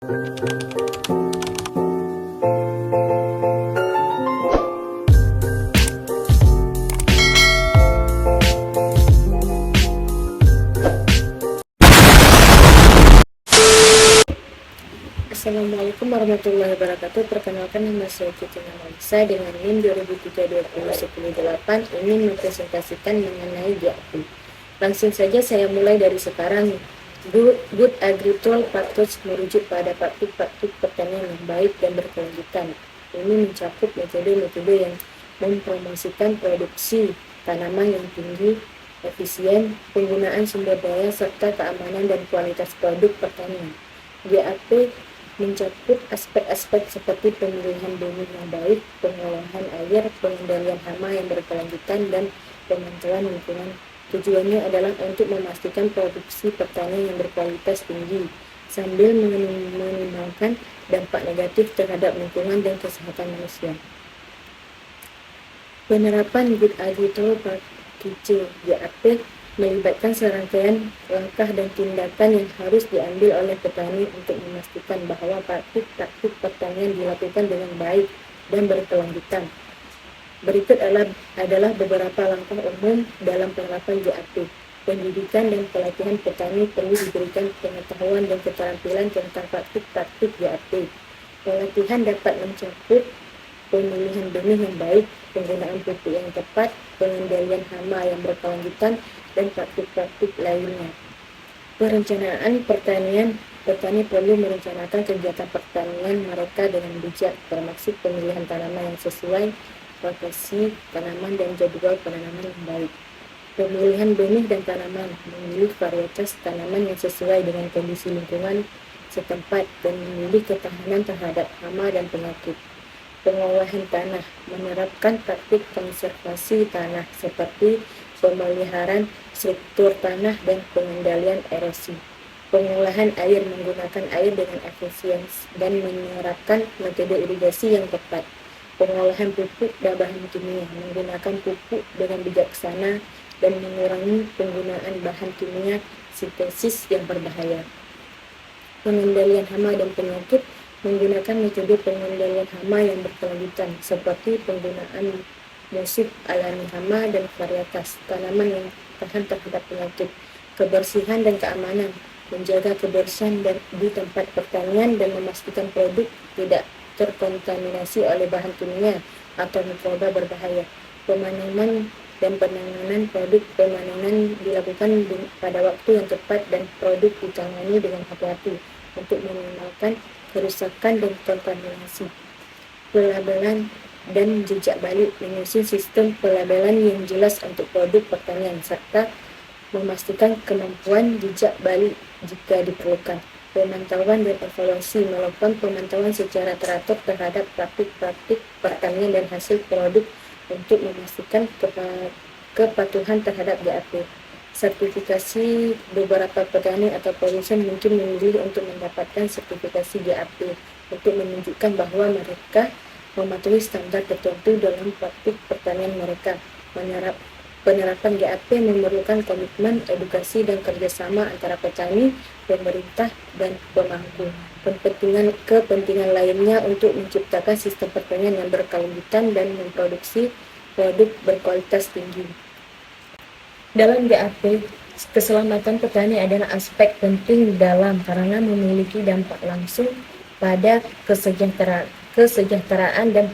Assalamualaikum warahmatullahi wabarakatuh. Perkenalkan, nama saya Titi Namalisa dengan NIM 2003-2018 ingin mempresentasikan mengenai GAP. Langsung saja saya mulai dari sekarang. Good Agricultural Practice merujuk pada praktik-praktik pertanian yang baik dan berkelanjutan. Ini mencakup metode-metode yang mempromosikan produksi tanaman yang tinggi, efisien, penggunaan sumber daya, serta keamanan dan kualitas produk pertanian. GAP mencakup aspek-aspek seperti pemilihan benih yang baik, pengolahan air, pengendalian hama yang berkelanjutan, dan pemantauan lingkungan. Tujuannya adalah untuk memastikan produksi pertanian yang berkualitas tinggi, sambil menimbulkan dampak negatif terhadap lingkungan dan kesehatan manusia. Penerapan Good Agricultural Practices GAP melibatkan serangkaian langkah dan tindakan yang harus diambil oleh petani untuk memastikan bahwa praktik-praktik pertanian dilakukan dengan baik dan berkelanjutan. Berikut adalah beberapa langkah umum dalam penerapan GAP. Pendidikan dan pelatihan petani perlu diberikan pengetahuan dan keterampilan tentang praktik-praktik GAP. Pelatihan dapat mencakup pemilihan benih yang baik, penggunaan pupuk yang tepat, pengendalian hama yang berkelanjutan, dan praktik-praktik lainnya. Perencanaan pertanian. Petani perlu merencanakan kegiatan pertanian mereka dengan bijak, termasuk pemilihan tanaman yang sesuai, rotasi tanaman, dan jadwal penanaman yang baik. Pemilihan benih dan tanaman. Memilih varietas tanaman yang sesuai dengan kondisi lingkungan setempat dan memilih ketahanan terhadap hama dan penyakit. Pengolahan tanah. Menerapkan praktik konservasi tanah seperti pemeliharaan struktur tanah dan pengendalian erosi. Pengolahan air. Menggunakan air dengan efisien dan menerapkan metode irigasi yang tepat. Pengolahan pupuk dan bahan kimia. Menggunakan pupuk dengan bijaksana dan mengurangi penggunaan bahan kimia sintesis yang berbahaya. Pengendalian hama dan penyakit. Menggunakan metode pengendalian hama yang berkelanjutan seperti penggunaan musuh alami hama dan varietas tanaman yang tahan terhadap penyakit. Kebersihan dan keamanan. Menjaga kebersihan di tempat pertanian dan memastikan produk tidak terkontaminasi oleh bahan kimia atau mikroba berbahaya. Pemanenan dan penanganan produk. Pemanenan dilakukan pada waktu yang tepat dan produk ditangani dengan hati-hati untuk meminimalkan kerusakan dan kontaminasi. Pelabelan dan jejak balik. Menyusun sistem pelabelan yang jelas untuk produk pertanian serta memastikan kemampuan jejak balik jika diperlukan. Pemantauan dan evaluasi. Melakukan pemantauan secara teratur terhadap praktik-praktik pertanian dan hasil produk untuk memastikan kepatuhan terhadap GAP. Sertifikasi. Beberapa petani atau produsen mungkin memilih untuk mendapatkan sertifikasi GAP untuk menunjukkan bahwa mereka mematuhi standar tertentu dalam praktik pertanian mereka. Penerapan GAP memerlukan komitmen, edukasi, dan kerjasama antara petani, pemerintah, dan pemangku kepentingan lainnya untuk menciptakan sistem pertanian yang berkelanjutan dan memproduksi produk berkualitas tinggi. Dalam GAP, keselamatan petani adalah aspek penting karena memiliki dampak langsung pada kesejahteraan dan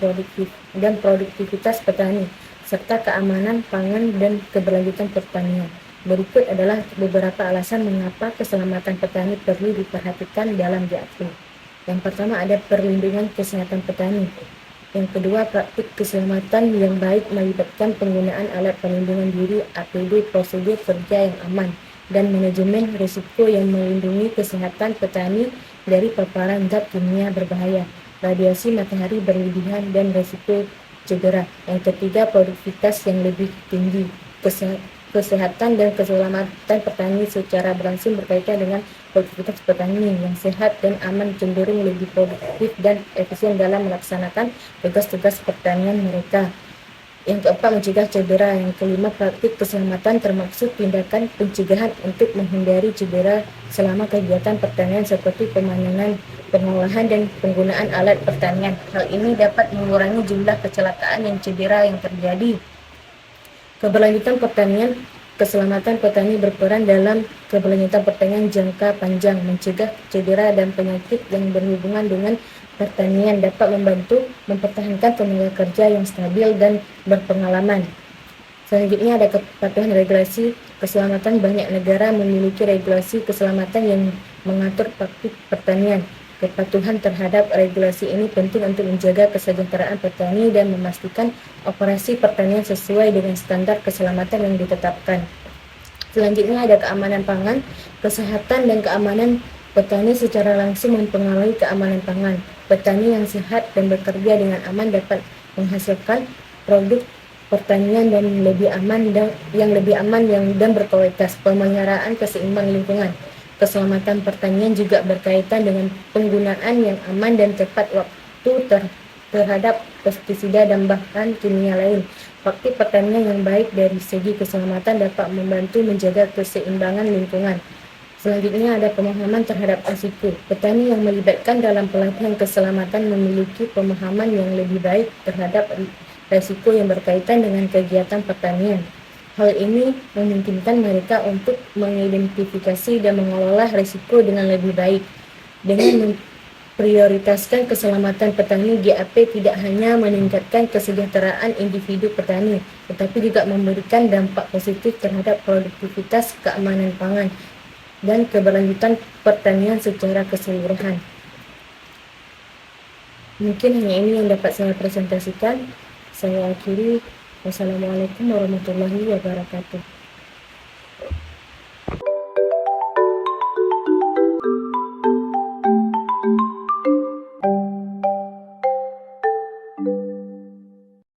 produktivitas petani, serta keamanan pangan dan keberlanjutan pertanian. Berikut adalah beberapa alasan mengapa keselamatan petani perlu diperhatikan dalam GAP. Yang pertama ada perlindungan kesehatan petani. Yang kedua, praktik keselamatan yang baik melibatkan penggunaan alat pelindungan diri, APD, prosedur kerja yang aman, dan manajemen risiko yang melindungi kesehatan petani dari paparan zat kimia berbahaya, radiasi matahari berlebihan, dan risiko cedera. Yang ketiga, produktivitas yang lebih tinggi. Kesehatan dan keselamatan petani secara berlangsung berkaitan dengan produktivitas petani yang sehat dan aman, cenderung lebih produktif dan efisien dalam melaksanakan tugas-tugas pertanian mereka. Yang keempat, mencegah cedera. Yang kelima, praktik keselamatan termasuk tindakan pencegahan untuk menghindari cedera selama kegiatan pertanian seperti pemanenan, pengolahan dan penggunaan alat pertanian. Hal ini dapat mengurangi jumlah kecelakaan dan cedera yang terjadi. Keberlanjutan pertanian. Keselamatan petani berperan dalam keberlanjutan pertanian jangka panjang, mencegah cedera dan penyakit yang berhubungan dengan pertanian, dapat membantu mempertahankan tenaga kerja yang stabil dan berpengalaman. Selanjutnya ada kepatuhan regulasi keselamatan. Banyak negara memiliki regulasi keselamatan yang mengatur praktik pertanian. Kepatuhan terhadap regulasi ini penting untuk menjaga kesejahteraan petani dan memastikan operasi pertanian sesuai dengan standar keselamatan yang ditetapkan. Selanjutnya ada keamanan pangan. Kesehatan dan keamanan petani secara langsung mempengaruhi keamanan pangan. Petani yang sehat dan bekerja dengan aman dapat menghasilkan produk pertanian dan lebih aman dan berkualitas. Pemeliharaan keseimbangan lingkungan. Keselamatan pertanian juga berkaitan dengan penggunaan yang aman dan tepat waktu terhadap pestisida dan bahan kimia lain. Praktik pertanian yang baik dari segi keselamatan dapat membantu menjaga keseimbangan lingkungan. Selanjutnya ada pemahaman terhadap risiko. Petani yang melibatkan dalam pelatihan keselamatan memiliki pemahaman yang lebih baik terhadap risiko yang berkaitan dengan kegiatan pertanian. Hal ini memungkinkan mereka untuk mengidentifikasi dan mengelola risiko dengan lebih baik. Dengan memprioritaskan keselamatan petani, GAP tidak hanya meningkatkan kesejahteraan individu petani, tetapi juga memberikan dampak positif terhadap produktivitas, keamanan pangan, dan keberlanjutan pertanian secara keseluruhan. Mungkin hanya ini yang dapat saya presentasikan. Saya akhiri. Wassalamualaikum warahmatullahi wabarakatuh.